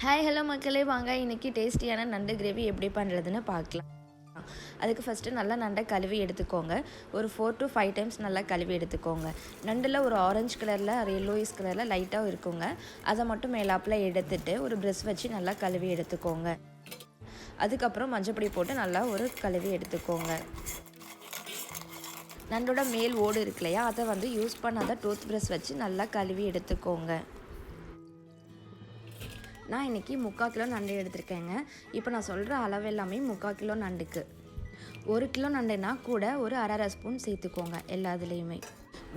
Hi hello மக்களே, வாங்க இன்றைக்கி டேஸ்டியான நண்டு கிரேவி எப்படி பண்ணுறதுன்னு பார்க்கலாம். அதுக்கு ஃபஸ்ட்டு நல்லா நண்டை கழுவி எடுத்துக்கோங்க. ஒரு 4 to 5 டைம்ஸ் நல்லா கழுவி எடுத்துக்கோங்க. நண்டில் ஒரு ஆரஞ்சு கலரில் ஒரு yellowish கலரில் லைட்டாக இருக்குங்க. அதை மட்டும் மேலாப்பில் எடுத்துட்டு ஒரு ப்ரெஷ் வச்சு நல்லா கழுவி எடுத்துக்கோங்க. அதுக்கப்புறம் மஞ்சப்பொடி போட்டு நல்லா ஒரு கழுவி எடுத்துக்கோங்க. நண்டோட மேல் ஓடு இருக்கு இல்லையா, அதை வந்து யூஸ் பண்ணாத டூத் ப்ரஷ் வச்சு நல்லா கழுவி எடுத்துக்கோங்க. நான் இன்றைக்கி 3/4 கிலோ நண்டு எடுத்திருக்கேங்க. இப்போ நான் சொல்கிற அளவு எல்லாமே 3/4 கிலோ நண்டுக்கு. 1 கிலோ நண்டுனா கூட ஒரு 1/2 ஸ்பூன் சேர்த்துக்கோங்க எல்லாத்துலேயுமே.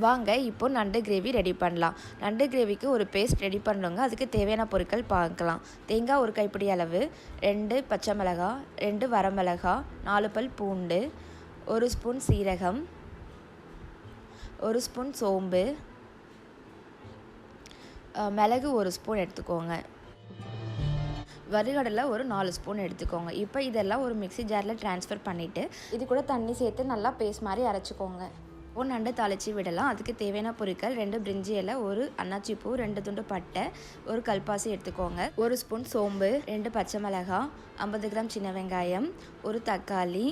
வாங்க இப்போது நண்டு கிரேவி ரெடி பண்ணலாம். நண்டு கிரேவிக்கு ஒரு பேஸ்ட் ரெடி பண்ணுறோங்க. அதுக்கு தேவையான பொருட்கள் பார்க்கலாம். தேங்காய் 1 கைப்பிடி அளவு, 2 பச்சை மிளகாய், 2 வரமிளகாய், 4 பல் பூண்டு, 1 ஸ்பூன் சீரகம், 1 ஸ்பூன் சோம்பு, மிளகு 1 ஸ்பூன் எடுத்துக்கோங்க. வறுகடலை ஒரு 4 ஸ்பூன் எடுத்துக்கோங்க. இப்போ இதெல்லாம் ஒரு மிக்ஸி ஜாரில் ட்ரான்ஸ்ஃபர் பண்ணிவிட்டு இது கூட தண்ணி சேர்த்து நல்லா பேஸ்ட் மாதிரி அரைச்சிக்கோங்க. நண்டு தாளித்து விடலாம். அதுக்கு தேவையான பொருட்கள் 2 பிரிஞ்சி இலை, 1 அன்னாச்சி பூ, 2 துண்டு பட்டை, 1 கல்பாசி எடுத்துக்கோங்க. 1 ஸ்பூன் சோம்பு, 2 பச்சை மிளகாய், 50 கிராம் சின்ன வெங்காயம், 1 தக்காளி,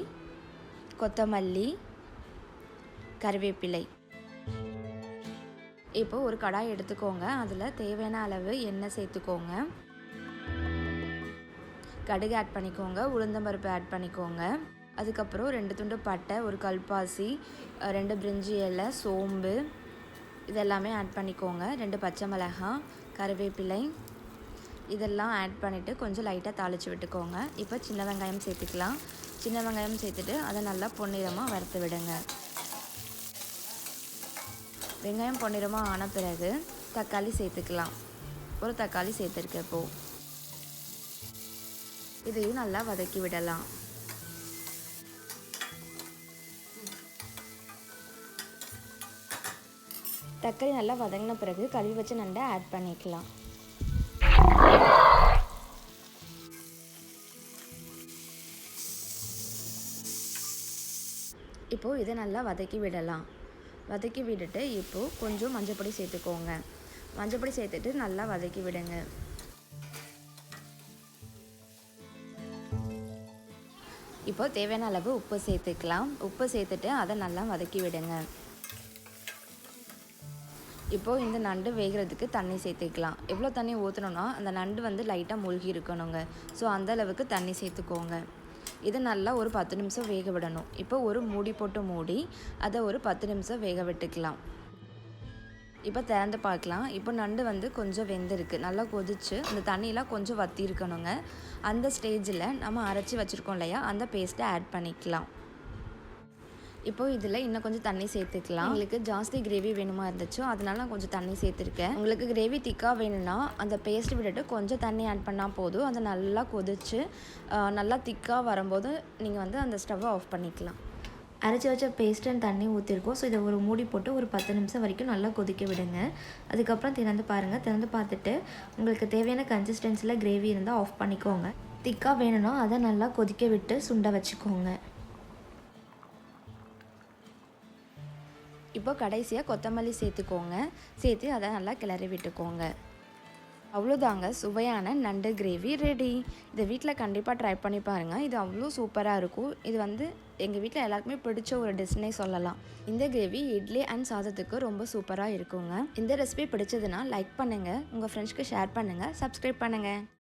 கொத்தமல்லி, கறிவேப்பிலை. இப்போ ஒரு கடாய் எடுத்துக்கோங்க. அதில் தேவையான அளவு எண்ணெய் சேர்த்துக்கோங்க. கடுகு ஆட் பண்ணிக்கோங்க. உளுந்தம்பருப்பு ஆட் பண்ணிக்கோங்க. அதுக்கப்புறம் 2 துண்டு பட்டை, 1 கல்பாசி, 2 பிரிஞ்சி இலை, சோம்பு இதெல்லாமே ஆட் பண்ணிக்கோங்க. 2 பச்சை மிளகாய், கறிவேப்பிலை இதெல்லாம் ஆட் பண்ணிவிட்டு கொஞ்சம் லைட்டாக தாளித்து விட்டுக்கோங்க. இப்போ சின்ன வெங்காயம் சேர்த்துக்கலாம். சின்ன வெங்காயம் சேர்த்துட்டு அதை நல்லா பொன்னிறமாக வறுத்து விடுங்க. வெங்காயம் பொன்னிறமாக ஆன பிறகு தக்காளி சேர்த்துக்கலாம். ஒரு தக்காளி சேர்த்துருக்கேன். இப்போது இதையும் நல்லா வதக்கி விடலாம். தக்காளி நல்லா வதங்கின பிறகு கழுவி வச்ச நண்டை ஆட் பண்ணிக்கலாம். இப்போது இதை நல்லா வதக்கி விடலாம். வதக்கி விட்டுட்டு இப்போது கொஞ்சம் மஞ்சப்பொடி சேர்த்துக்கோங்க. மஞ்சப்பொடி சேர்த்துட்டு நல்லா வதக்கி விடுங்க. இப்போ தேவையான அளவு உப்பு சேர்த்துக்கலாம். உப்பு சேர்த்துட்டு அதை நல்லா வதக்கி விடுங்க. இப்போது இந்த நண்டு வேகிறதுக்கு தண்ணி சேர்த்துக்கலாம். எவ்வளோ தண்ணி ஊற்றணும்னா அந்த நண்டு வந்து லைட்டாக மூழ்கி இருக்கணுங்க. ஸோ அந்த அளவுக்கு தண்ணி சேர்த்துக்கோங்க. இதை நல்லா ஒரு 10 நிமிஷம் வேக விடணும். இப்போ ஒரு மூடி போட்டு மூடி அதை ஒரு 10 நிமிஷம் வேக விட்டுக்கலாம். இப்போ திறந்து பார்க்கலாம். இப்போ நண்டு வந்து கொஞ்சம் வெந்திருக்கு. நல்லா கொதிச்சு அந்த தண்ணியெலாம் கொஞ்சம் வற்றி இருக்கணுங்க. அந்த ஸ்டேஜில் நம்ம அரைச்சி வச்சுருக்கோம் இல்லையா, அந்த பேஸ்ட்டை ஆட் பண்ணிக்கலாம். இப்போது இதில் இன்னும் கொஞ்சம் தண்ணி சேர்த்துக்கலாம். உங்களுக்கு ஜாஸ்தி கிரேவி வேணுமா இருந்துச்சோ அதனால நான் கொஞ்சம் தண்ணி சேர்த்துருக்கேன். உங்களுக்கு கிரேவி திக்காக வேணும்னா அந்த பேஸ்ட் விட்டுட்டு கொஞ்சம் தண்ணி ஆட் பண்ணால் போதும். அதை நல்லா கொதிச்சு நல்லா திக்காக வரும்போது நீங்கள் வந்து அந்த ஸ்டவ்வை ஆஃப் பண்ணிக்கலாம். அரைச்சி வச்ச பேஸ்ட் அண்ட் தண்ணி ஊற்றிருக்கோம். ஸோ இதை ஒரு மூடி போட்டு ஒரு 10 நிமிஷம் வரைக்கும் நல்லா கொதிக்க விடுங்க. அதுக்கப்புறம் திறந்து பாருங்கள். திறந்து பார்த்துட்டு உங்களுக்கு தேவையான கன்சிஸ்டன்சியில் கிரேவி இருந்தால் ஆஃப் பண்ணிக்கோங்க. திக்காக வேணும்னா அதை நல்லா கொதிக்க விட்டு சுண்ட வச்சுக்கோங்க. இப்போ கடைசியாக கொத்தமல்லி சேர்த்துக்கோங்க. சேர்த்து அதை நல்லா கிளறி விட்டுக்கோங்க. அவ்வளோதாங்க, சுவையான நண்டு கிரேவி ரெடி. இதை வீட்டில் கண்டிப்பாக ட்ரை பண்ணி பாருங்கள். இது அவ்வளோ சூப்பராக இருக்கும். இது வந்து எங்கள் வீட்டில் எல்லாருக்குமே பிடிச்ச ஒரு டிஷ்னே சொல்லலாம். இந்த கிரேவி இட்லி அண்ட் சாதத்துக்கு ரொம்ப சூப்பராக இருக்குங்க. இந்த ரெசிபி பிடிச்சதுன்னா லைக் பண்ணுங்கள், உங்கள் ஃப்ரெண்ட்ஸ்க்கு ஷேர் பண்ணுங்கள், சப்ஸ்கிரைப் பண்ணுங்கள்.